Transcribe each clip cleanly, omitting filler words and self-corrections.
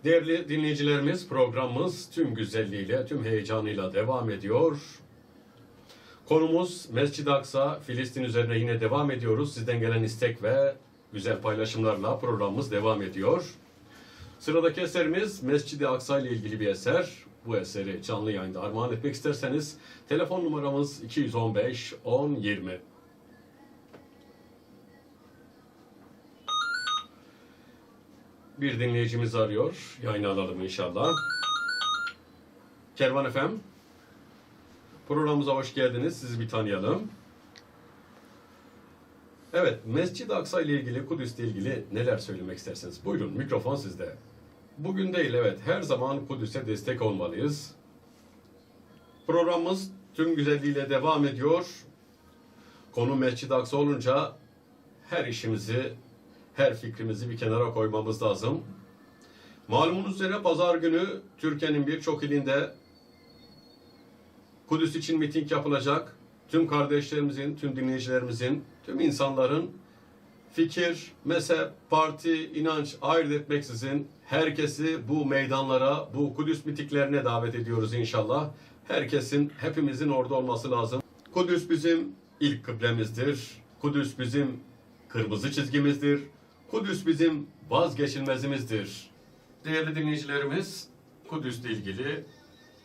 Değerli dinleyicilerimiz, programımız tüm güzelliğiyle, tüm heyecanıyla devam ediyor. Konumuz Mescid-i Aksa, Filistin üzerine yine devam ediyoruz. Sizden gelen istek ve güzel paylaşımlarla programımız devam ediyor. Sıradaki eserimiz Mescid-i Aksa ile ilgili bir eser. Bu eseri canlı yayında armağan etmek isterseniz telefon numaramız 215 10 20. Bir dinleyicimiz arıyor. Yayına alalım inşallah. Kervan FM. Programımıza hoş geldiniz. Sizi bir tanıyalım. Evet, Mescid-i Aksa ile ilgili, Kudüs ile ilgili neler söylemek isterseniz. Buyurun, mikrofon sizde. Bugün değil, evet. Her zaman Kudüs'e destek olmalıyız. Programımız tüm güzelliğiyle devam ediyor. Konu Mescid-i Aksa olunca her işimizi, her fikrimizi bir kenara koymamız lazım. Malumunuz üzere pazar günü Türkiye'nin birçok ilinde Kudüs için miting yapılacak. Tüm kardeşlerimizin, tüm dinleyicilerimizin, tüm insanların fikir, mezhep, parti, inanç ayırt etmeksizin herkesi bu meydanlara, bu Kudüs mitiklerine davet ediyoruz inşallah. Herkesin, hepimizin orada olması lazım. Kudüs bizim ilk kıblemizdir. Kudüs bizim kırmızı çizgimizdir. Kudüs bizim vazgeçilmezimizdir. Değerli dinleyicilerimiz, Kudüs'le ilgili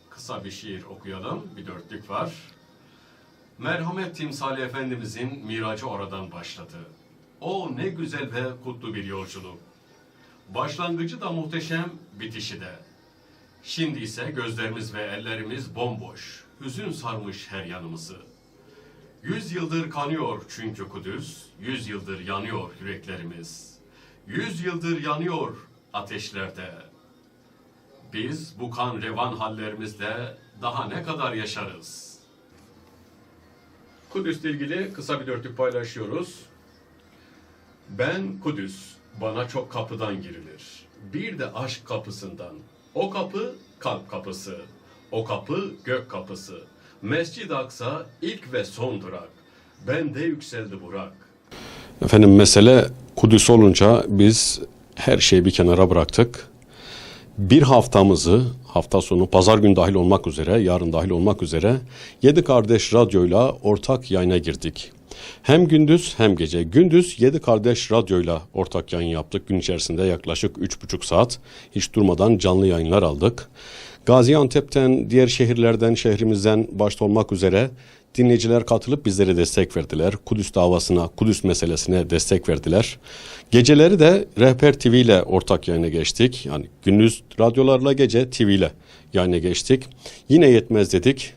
kısa bir şiir okuyalım. Bir dörtlük var. Merhamet timsali Efendimizin miracı oradan başladı. O ne güzel ve kutlu bir yolculuk. Başlangıcı da muhteşem, bitişi de. Şimdi ise gözlerimiz ve ellerimiz bomboş. Hüzün sarmış her yanımızı. 100 yıldır kanıyor çünkü Kudüs, 100 yıldır yanıyor yüreklerimiz. 100 yıldır yanıyor ateşlerde. Biz bu kan revan hallerimizde daha ne kadar yaşarız? Kudüs'le ilgili kısa bir dörtlük paylaşıyoruz. Ben Kudüs, bana çok kapıdan girilir. Bir de aşk kapısından. O kapı kalp kapısı. O kapı gök kapısı. Mescid-i Aksa ilk ve son durak. Bende yükseldi Burak. Efendim mesele Kudüs olunca biz her şeyi bir kenara bıraktık. Bir haftamızı hafta sonu pazar günü dahil olmak üzere, yarın dahil olmak üzere 7 Kardeş Radyo'yla ortak yayına girdik. Hem gündüz hem gece. Gündüz 7 Kardeş Radyo'yla ortak yayın yaptık. Gün içerisinde yaklaşık 3,5 saat hiç durmadan canlı yayınlar aldık. Gaziantep'ten, diğer şehirlerden, şehrimizden başta olmak üzere dinleyiciler katılıp bizlere destek verdiler. Kudüs davasına, Kudüs meselesine destek verdiler. Geceleri de Rehber TV ile ortak yayına geçtik. Yani gündüz radyolarla, gece TV ile yayına geçtik. Yine yetmez dedik.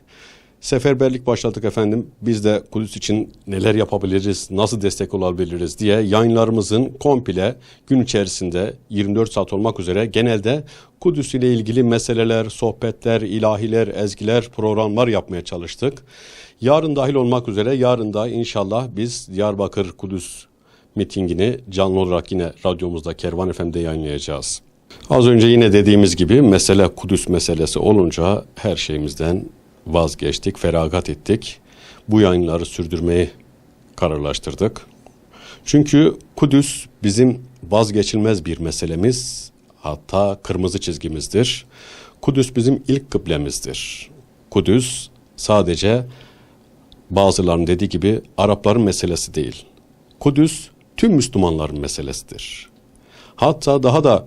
Seferberlik başladık efendim. Biz de Kudüs için neler yapabiliriz, nasıl destek olabiliriz diye yayınlarımızın komple gün içerisinde 24 saat olmak üzere genelde Kudüs ile ilgili meseleler, sohbetler, ilahiler, ezgiler, programlar yapmaya çalıştık. Yarın dahil olmak üzere yarın da inşallah biz Diyarbakır Kudüs mitingini canlı olarak yine radyomuzda Kervan FM'de yayınlayacağız. Az önce yine dediğimiz gibi mesele Kudüs meselesi olunca her şeyimizden vazgeçtik, feragat ettik. Bu yayınları sürdürmeyi kararlaştırdık. Çünkü Kudüs bizim vazgeçilmez bir meselemiz, hatta kırmızı çizgimizdir. Kudüs bizim ilk kıblemizdir. Kudüs sadece bazılarının dediği gibi Arapların meselesi değil. Kudüs tüm Müslümanların meselesidir. Hatta daha da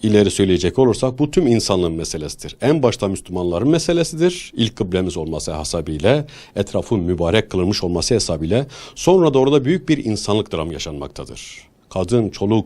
İleri söyleyecek olursak bu tüm insanlığın meselesidir. En başta Müslümanların meselesidir. İlk kıblemiz olması hasebiyle, etrafın mübarek kılınmış olması hesabıyla, sonra da orada büyük bir insanlık dramı yaşanmaktadır. Kadın, çoluk,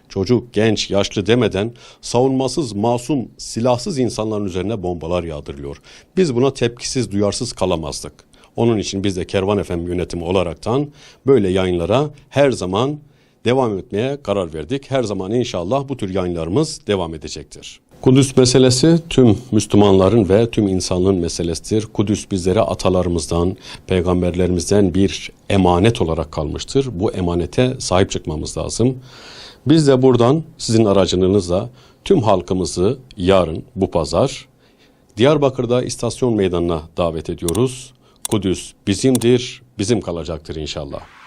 çocuk, genç, yaşlı demeden savunmasız, masum, silahsız insanların üzerine bombalar yağdırılıyor. Biz buna tepkisiz, duyarsız kalamazdık. Onun için biz de Kervan FM yönetimi olaraktan böyle yayınlara her zaman devam etmeye karar verdik. Her zaman inşallah bu tür yayınlarımız devam edecektir. Kudüs meselesi tüm Müslümanların ve tüm insanlığın meselesidir. Kudüs bizlere atalarımızdan, peygamberlerimizden bir emanet olarak kalmıştır. Bu emanete sahip çıkmamız lazım. Biz de buradan sizin aracılığınızla tüm halkımızı yarın bu pazar Diyarbakır'da istasyon meydanına davet ediyoruz. Kudüs bizimdir, bizim kalacaktır inşallah.